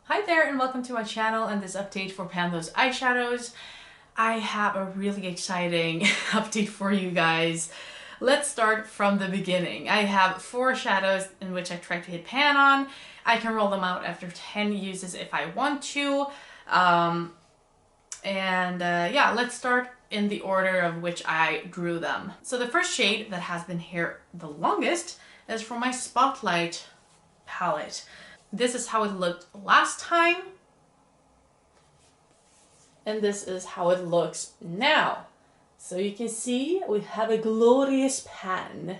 Hi there and welcome to my channel and this update for Those Eyeshadows. I have a really exciting update for you guys. Let's start from the beginning. I have 4 shadows in which I tried to hit pan on. I can roll them out after 10 uses if I want to. Yeah, let's start in the order of which I drew them. So the first shade that has been here the longest is from my Spotlight palette. This is how it looked last time. And this is how it looks now. So you can see we have a glorious pan.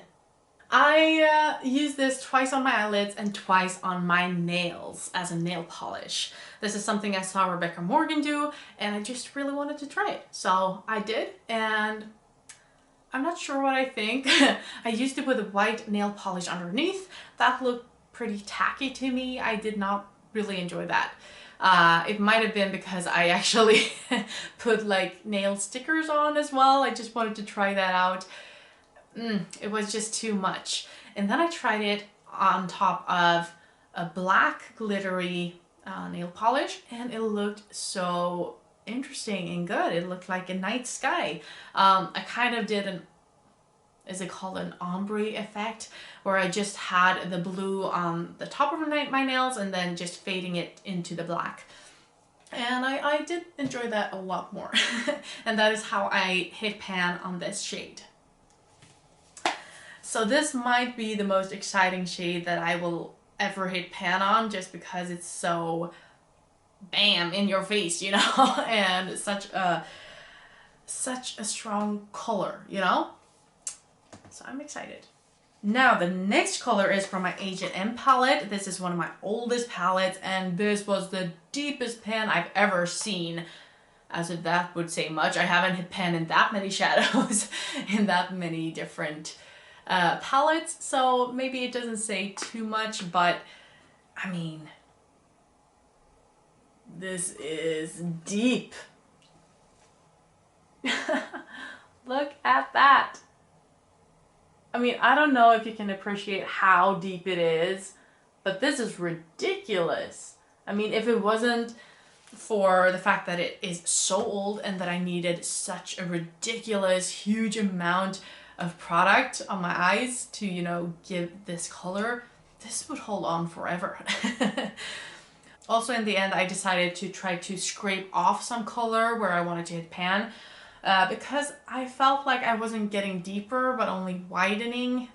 I use this twice on my eyelids and twice on my nails as a nail polish. This is something I saw Rebecca Morgan do and I just really wanted to try it. So I did, and I'm not sure what I think. I used it with a white nail polish underneath. That looked pretty tacky to me. I did not really enjoy that. It might have been because I actually put like nail stickers on as well. I just wanted to try that out. It was just too much. And then I tried it on top of a black glittery nail polish and it looked so interesting and good. It looked like a night sky. I kind of did is it called an ombre effect, where I just had the blue on the top of my nails and then just fading it into the black. And I did enjoy that a lot more. And that is how I hit pan on this shade. So this might be the most exciting shade that I will ever hit pan on, just because it's so bam in your face, you know, and such a strong color, you know. So I'm excited. Now the next color is from my H&M palette. This is one of my oldest palettes and this was the deepest pan I've ever seen. As if that would say much. I haven't hit pan in that many shadows in that many different palettes, so maybe it doesn't say too much, but I mean, this is deep. Look at that. I mean, I don't know if you can appreciate how deep it is, but this is ridiculous. I mean, if it wasn't for the fact that it is so old and that I needed such a ridiculous, huge amount of product on my eyes to, you know, give this color, this would hold on forever. Also, in the end, I decided to try to scrape off some color where I wanted to hit pan. Because I felt like I wasn't getting deeper, but only widening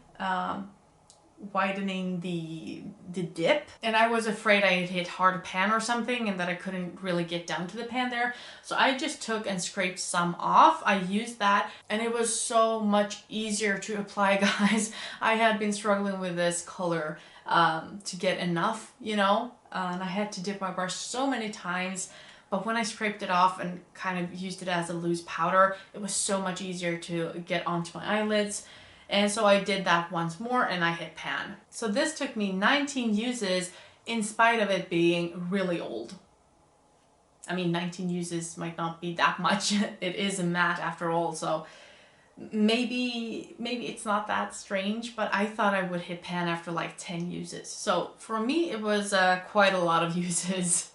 the dip. And I was afraid I had hit hard pan or something and that I couldn't really get down to the pan there. So I just took and scraped some off. I used that and it was so much easier to apply, guys. I had been struggling with this color to get enough, you know, and I had to dip my brush so many times. But when I scraped it off and kind of used it as a loose powder, it was so much easier to get onto my eyelids. And so I did that once more and I hit pan. So this took me 19 uses in spite of it being really old. I mean, 19 uses might not be that much. It is a matte after all, so maybe it's not that strange, but I thought I would hit pan after like 10 uses. So for me, it was quite a lot of uses.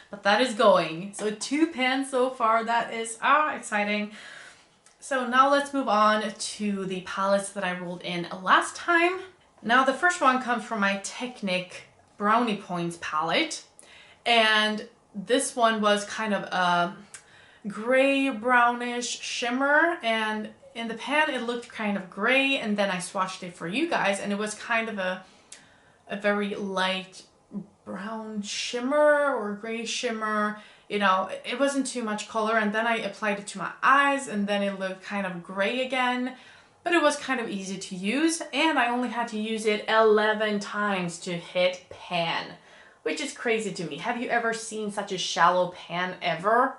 But that is going. So 2 pans so far. That is exciting. So now let's move on to the palettes that I rolled in last time. Now the first one comes from my Technic Brownie Points palette. And this one was kind of a gray brownish shimmer, and in the pan it looked kind of gray, and then I swatched it for you guys and it was kind of a very light brown shimmer or gray shimmer, you know, it wasn't too much color. And then I applied it to my eyes and then it looked kind of gray again, but it was kind of easy to use and I only had to use it 11 times to hit pan, which is crazy to me. Have you ever seen such a shallow pan ever?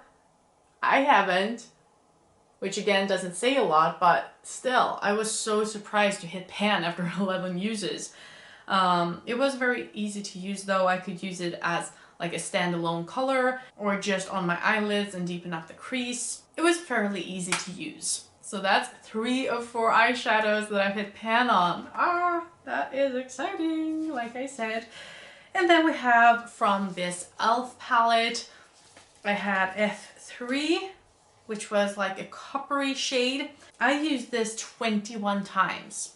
I haven't, which again doesn't say a lot, but still, I was so surprised to hit pan after 11 uses. It was very easy to use though. I could use it as like a standalone color or just on my eyelids and deepen up the crease. It was fairly easy to use. So that's 3 of 4 eyeshadows that I've hit pan on. That is exciting, like I said. And then we have from this e.l.f. palette, I had F3, which was like a coppery shade. I used this 21 times.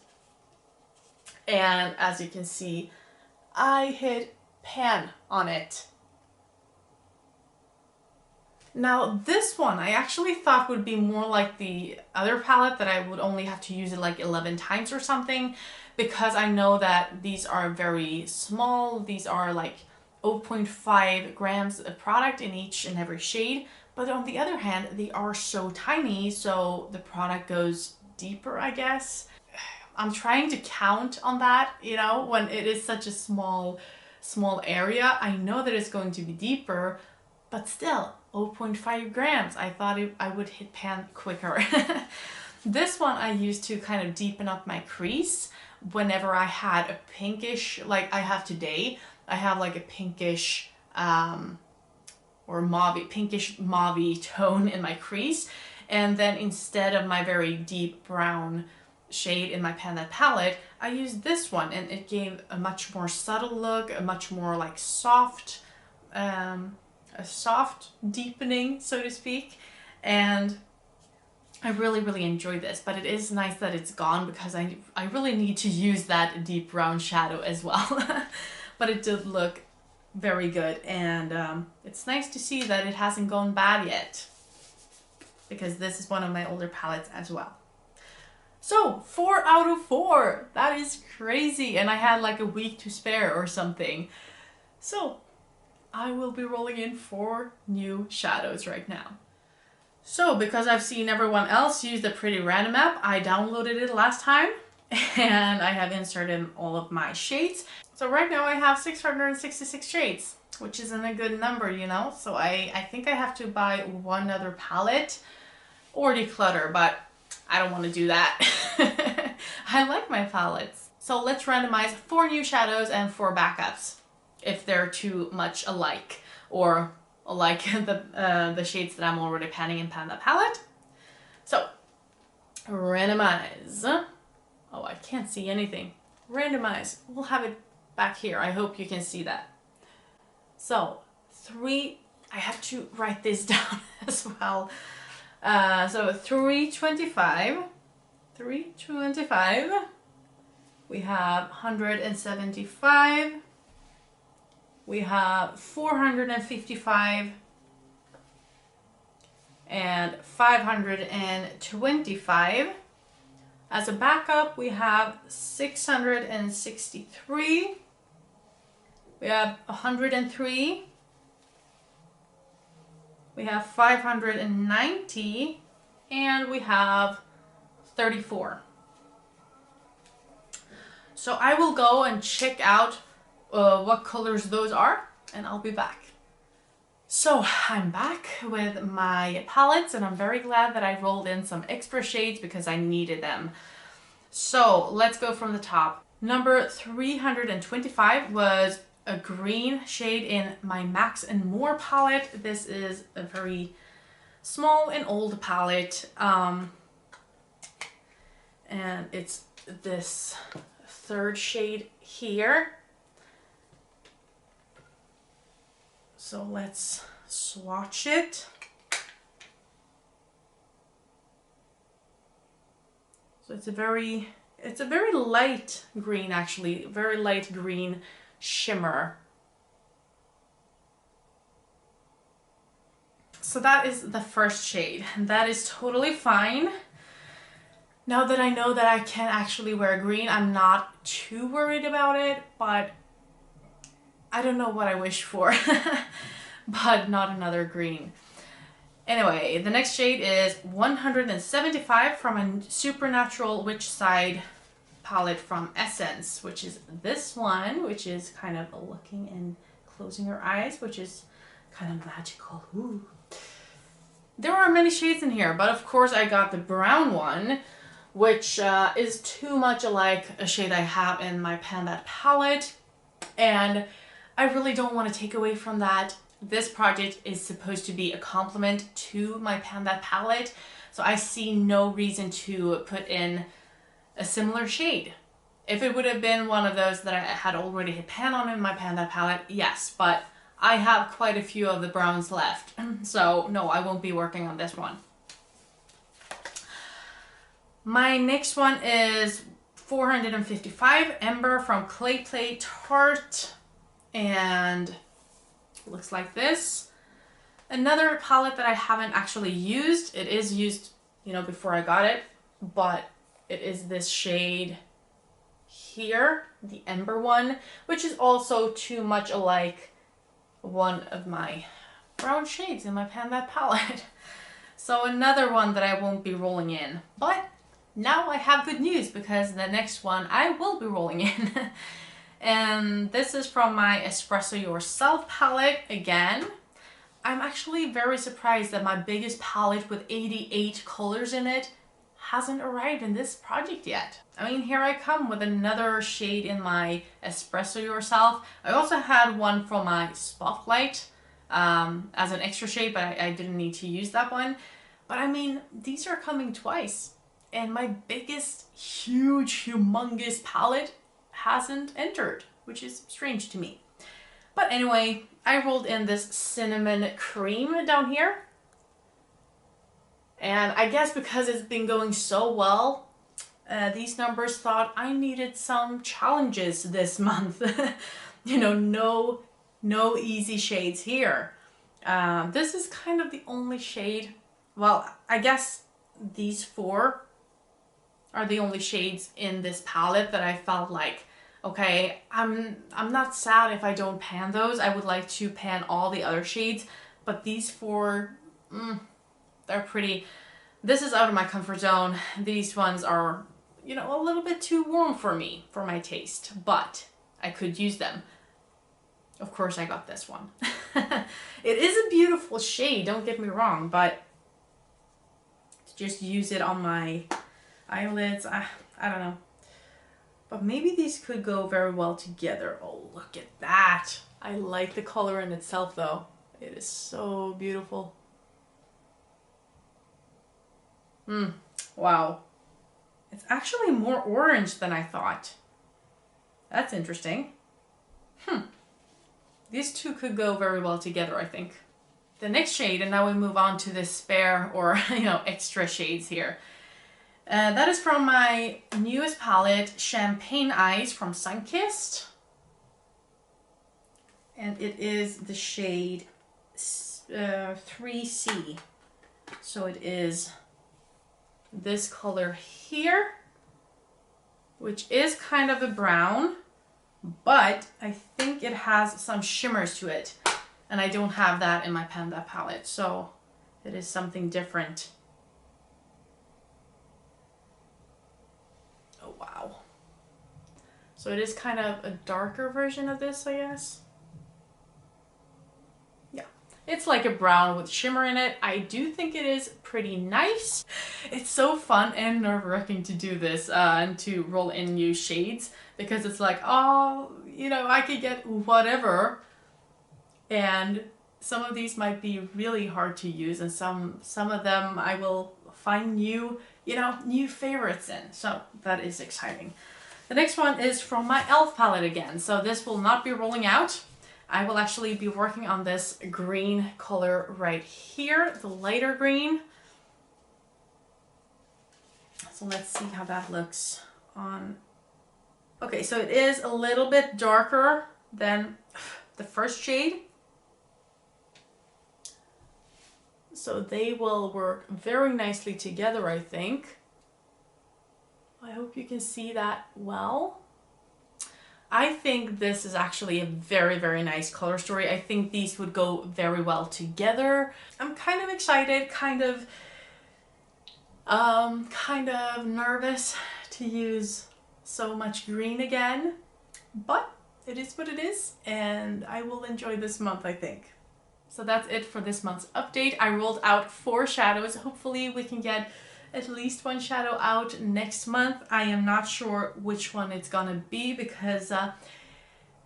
And as you can see, I hit pan on it. Now this one I actually thought would be more like the other palette, that I would only have to use it like 11 times or something, because I know that these are very small. These are like 0.5 grams of product in each and every shade. But on the other hand, they are so tiny, so the product goes deeper, I guess. I'm trying to count on that, you know, when it is such a small area. I know that it's going to be deeper, but still, 0.5 grams. I thought I would hit pan quicker. This one I used to kind of deepen up my crease whenever I had a pinkish, like I have today. I have like a pinkish or mauve, pinkish mauve tone in my crease. And then instead of my very deep brown shade in my Pan palette, I used this one, and it gave a much more subtle look, a much more like soft, a soft deepening, so to speak. And I really enjoy this, but it is nice that it's gone, because I really need to use that deep brown shadow as well. But it did look very good, and it's nice to see that it hasn't gone bad yet, because this is one of my older palettes as well. So 4 out of 4, that is crazy, and I had like a week to spare or something. So I will be rolling in 4 new shadows right now. So because I've seen everyone else use the Pretty Random app, I downloaded it last time and I have inserted all of my shades. So right now I have 666 shades, which isn't a good number, you know? So I think I have to buy one other palette or declutter, but I don't want to do that. I like my palettes. So let's randomize 4 new shadows and 4 backups if they're too much alike, or like the shades that I'm already panning in Pan palette. So randomize. Oh, I can't see anything. Randomize. We'll have it back here. I hope you can see that. So 3, I have to write this down as well. So 325, 325, we have 175, we have 455, and 525. As a backup, we have 663, we have 103, we have 590, and we have 34. So I will go and check out what colors those are, and I'll be back. So I'm back with my palettes, and I'm very glad that I rolled in some extra shades because I needed them. So let's go from the top. Number 325 was a green shade in my Max and More palette. This is a very small and old palette, and it's this 3rd shade here. So let's swatch it. So it's a very light green, actually, very light green shimmer. So that is the 1st shade, and that is totally fine. Now that I know that I can actually wear green, I'm not too worried about it, but I don't know what I wish for, but not another green. Anyway, the next shade is 175 from a Supernatural Witch Side palette from Essence, which is this one, which is kind of looking and closing your eyes, which is kind of magical. Ooh. There are many shades in here, but of course I got the brown one, which is too much like a shade I have in my Pan palette, and I really don't want to take away from that. This project is supposed to be a complement to my Pan palette, so I see no reason to put in a similar shade. If it would have been one of those that I had already hit pan on in my Panda palette, yes, but I have quite a few of the browns left. So no, I won't be working on this one. My next one is 455 Ember from Clay Play Tarte, and it looks like this. Another palette that I haven't actually used. It is used, you know, before I got it, but it is this shade here, the Ember one, which is also too much alike one of my brown shades in my Panda palette. So another one that I won't be rolling in, but now I have good news because the next one I will be rolling in. And this is from my Espresso Yourself palette again. I'm actually very surprised that my biggest palette with 88 colors in it hasn't arrived in this project yet. I mean, here I come with another shade in my Espresso Yourself. I also had one from my Spotlight as an extra shade, but I didn't need to use that one. But I mean, these are coming twice. And my biggest, huge, humongous palette hasn't entered, which is strange to me. But anyway, I rolled in this cinnamon cream down here. And I guess because it's been going so well, these numbers thought I needed some challenges this month. You know, no easy shades here. This is kind of the only shade, well, I guess these four are the only shades in this palette that I felt like, okay, I'm not sad if I don't pan those. I would like to pan all the other shades, but these four, they're pretty. This is out of my comfort zone. These ones are, you know, a little bit too warm for me, for my taste, but I could use them. Of course I got this one. It is a beautiful shade, don't get me wrong, but to just use it on my eyelids, I don't know. But maybe these could go very well together. Oh, look at that. I like the color in itself though. It is so beautiful. Wow. It's actually more orange than I thought. That's interesting. These two could go very well together, I think. The next shade, and now we move on to the spare or, you know, extra shades here. That is from my newest palette, Champagne Eyes from Sunkissed. And it is the shade 3C. So it is this color here, which is kind of a brown, but I think it has some shimmers to it. And I don't have that in my Panda palette, so it is something different. Oh, wow. So it is kind of a darker version of this, I guess. Yeah, it's like a brown with shimmer in it. I do think it is pretty nice. It's so fun and nerve-wracking to do this and to roll in new shades, because it's like, oh, you know, I could get whatever. And some of these might be really hard to use, and some of them I will find new, you know, new favorites in. So that is exciting. The next one is from my e.l.f. palette again. So this will not be rolling out. I will actually be working on this green color right here, the lighter green. So let's see how that looks on. Okay, so it is a little bit darker than the first shade. So they will work very nicely together, I think. I hope you can see that well. I think this is actually a very, very nice color story. I think these would go very well together. I'm kind of excited, kind of nervous to use so much green again, but it is what it is, and I will enjoy this month, I think. So that's it for this month's update. I rolled out 4 shadows. Hopefully we can get at least 1 shadow out next month. I am not sure which one it's gonna be because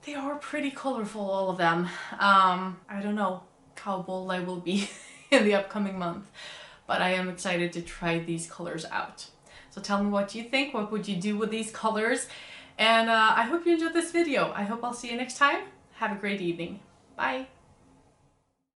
they are pretty colorful, all of them. I don't know how bold I will be in the upcoming month, but I am excited to try these colors out. So tell me what you think. What would you do with these colors? And I hope you enjoyed this video. I hope I'll see you next time. Have a great evening. Bye.